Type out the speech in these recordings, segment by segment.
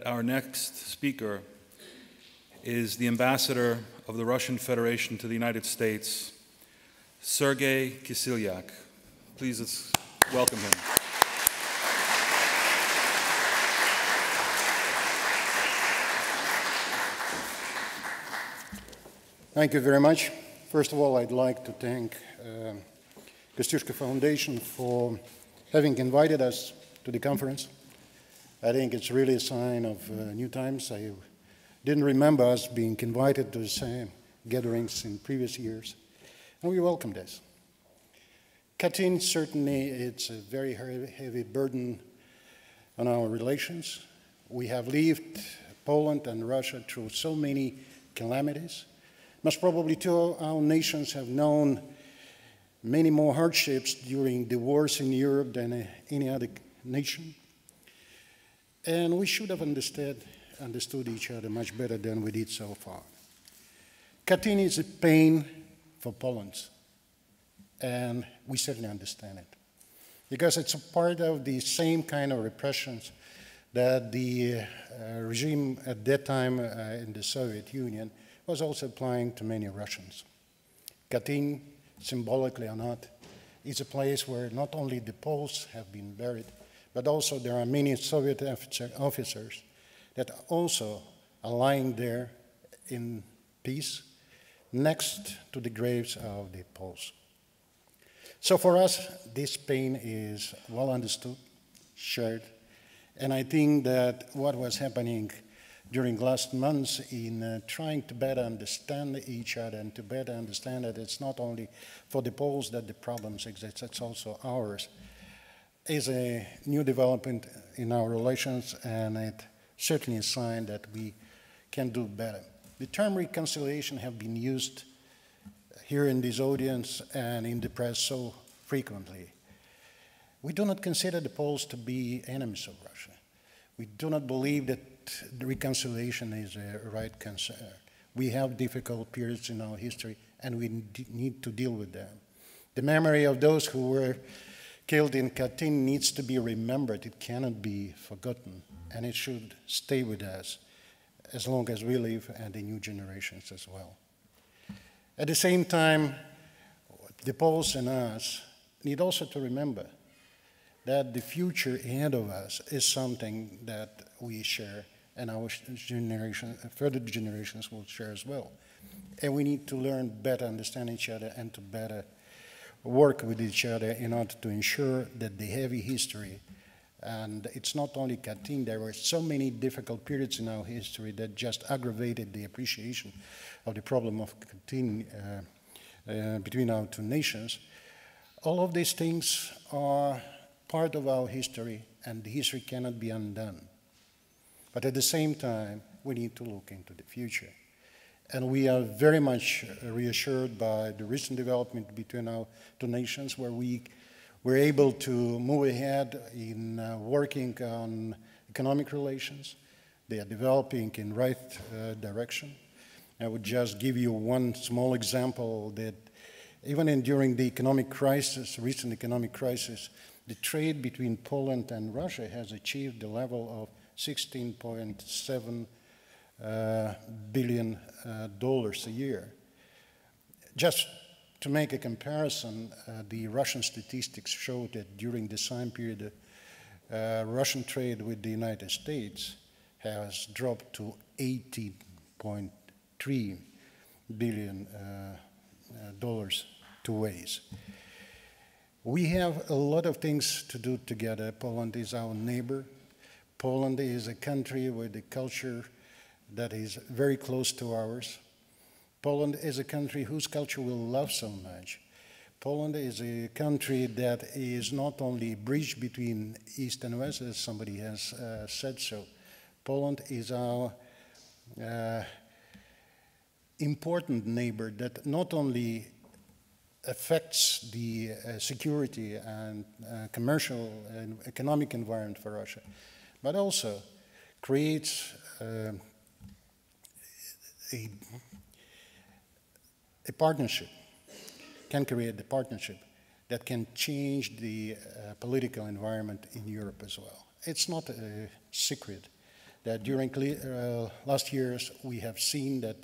Our next speaker is the ambassador of the Russian Federation to the United States, Sergey Kislyak. Please let's welcome him. Thank you very much. First of all, I'd like to thank Kosciuszko Foundation for having invited us to the conference. I think it's really a sign of new times. I didn't remember us being invited to the same gatherings in previous years, and we welcome this. Katyn, certainly, it's a very heavy burden on our relations. We have lived, Poland and Russia, through so many calamities. Most probably, two our nations have known many more hardships during the wars in Europe than any other nation. And we should have understood each other much better than we did so far. Katyn is a pain for Poland, and we certainly understand it, because it's a part of the same kind of repressions that the regime at that time in the Soviet Union was also applying to many Russians. Katyn, symbolically or not, is a place where not only the Poles have been buried, but also there are many Soviet officers that also are lying there in peace next to the graves of the Poles. So for us, this pain is well understood, shared, and I think that what was happening during last months in trying to better understand each other and to better understand that it's not only for the Poles that the problems exist, it's also ours, is a new development in our relations, and it certainly a sign that we can do better. The term reconciliation have been used here in this audience and in the press so frequently. We do not consider the Poles to be enemies of Russia. We do not believe that the reconciliation is a right concern. We have difficult periods in our history, and we need to deal with them. The memory of those who were killed in Katyn needs to be remembered. It cannot be forgotten, and it should stay with us as long as we live and the new generations as well. At the same time, the Poles and us need also to remember that the future ahead of us is something that we share, and our further generations will share as well. And we need to learn better, understand each other, and to better work with each other in order to ensure that the heavy history, and it's not only Katyn, there were so many difficult periods in our history that just aggravated the appreciation of the problem of Katyn between our two nations. All of these things are part of our history, and the history cannot be undone. But at the same time, we need to look into the future. And we are very much reassured by the recent development between our two nations, where we were able to move ahead in working on economic relations. They are developing in right direction. I would just give you one small example that even during the economic crisis, recent economic crisis, the trade between Poland and Russia has achieved the level of $16.7 billion a year. Just to make a comparison, the Russian statistics show that during the same period, Russian trade with the United States has dropped to $18.3 billion two ways. We have a lot of things to do together. Poland is our neighbor. Poland is a country with a culture that is very close to ours. Poland is a country whose culture we love so much. Poland is a country that is not only a bridge between East and West, as somebody has said so. Poland is our important neighbor that not only affects the security and commercial and economic environment for Russia, but also creates a partnership, can create a partnership that can change the political environment in Europe as well. It's not a secret that during last years we have seen that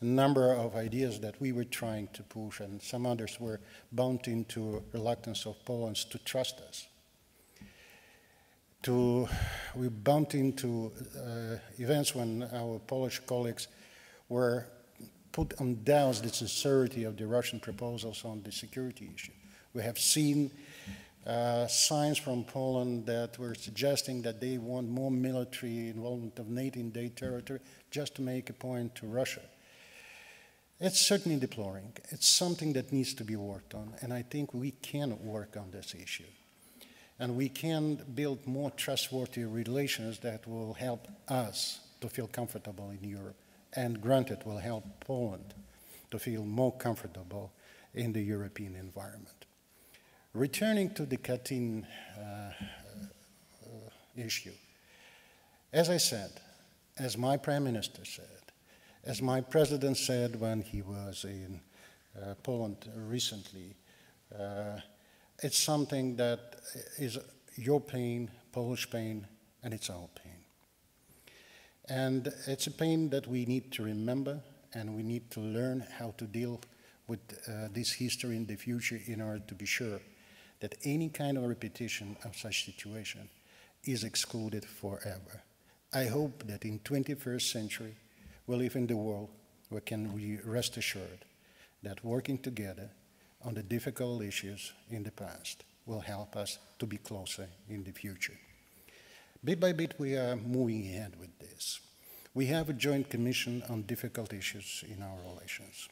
a number of ideas that we were trying to push and some others were bound into reluctance of Poland to trust us. We bumped into events when our Polish colleagues were put on doubt the sincerity of the Russian proposals on the security issue. We have seen signs from Poland that were suggesting that they want more military involvement of NATO in their territory just to make a point to Russia. It's certainly deploring. It's something that needs to be worked on, and I think we can work on this issue. And we can build more trustworthy relations that will help us to feel comfortable in Europe, and granted will help Poland to feel more comfortable in the European environment. Returning to the Katyn issue, as I said, as my Prime Minister said, as my President said when he was in Poland recently, it's something that is your pain, Polish pain, and it's our pain. And it's a pain that we need to remember, and we need to learn how to deal with this history in the future in order to be sure that any kind of repetition of such situation is excluded forever. I hope that in 21st century, we live in the world where can we rest assured that working together on the difficult issues in the past will help us to be closer in the future. Bit by bit, we are moving ahead with this. We have a joint commission on difficult issues in our relations.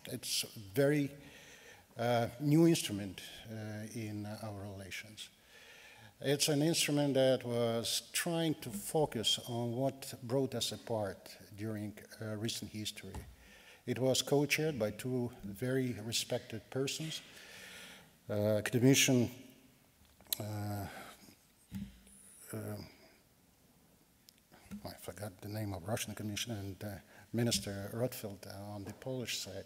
It's a very new instrument in our relations. It's an instrument that was trying to focus on what brought us apart during recent history. It was co-chaired by two very respected persons, academician I forgot the name of Russian Commission, and Minister Rotfeld on the Polish side.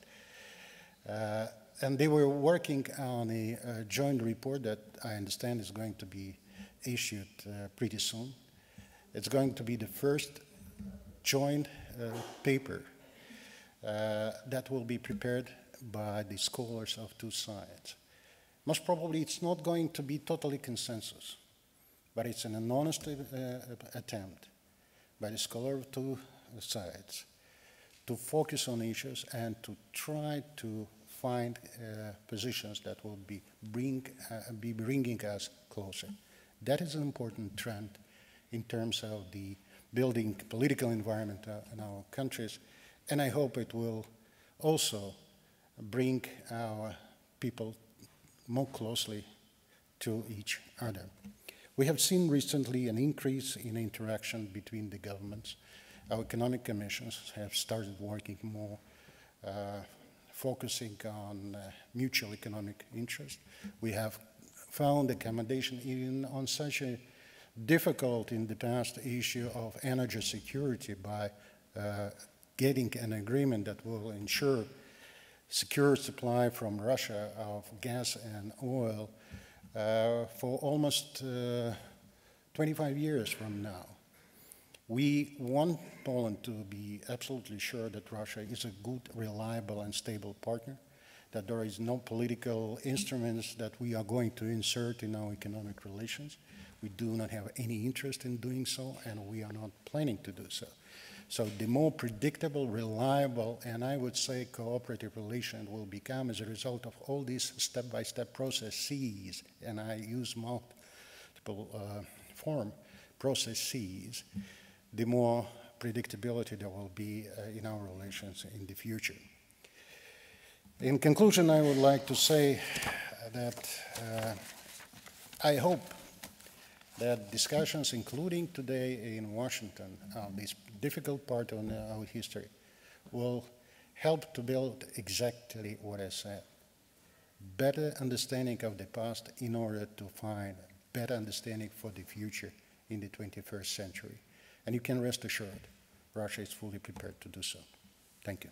And they were working on a joint report that I understand is going to be issued pretty soon. It's going to be the first joint paper that will be prepared by the scholars of two sides. Most probably it's not going to be totally consensus, but it's an honest attempt by the scholar of two sides to focus on issues and to try to find positions that will be bringing us closer. That is an important trend in terms of the building political environment in our countries, and I hope it will also bring our people more closely to each other. We have seen recently an increase in interaction between the governments. Our economic commissions have started working more, focusing on mutual economic interest. We have found accommodation even on such a difficult in the past issue of energy security by getting an agreement that will ensure secure supply from Russia of gas and oil for almost 25 years from now. We want Poland to be absolutely sure that Russia is a good, reliable, and stable partner, that there is no political instruments that we are going to insert in our economic relations. We do not have any interest in doing so, and we are not planning to do so. So the more predictable, reliable, and I would say cooperative relation will become as a result of all these step-by-step processes, and I use multiple form processes, the more predictability there will be in our relations in the future. In conclusion, I would like to say that I hope that discussions, including today in Washington, on this difficult part of our history, will help to build exactly what I said. Better understanding of the past in order to find better understanding for the future in the 21st century. And you can rest assured, Russia is fully prepared to do so. Thank you.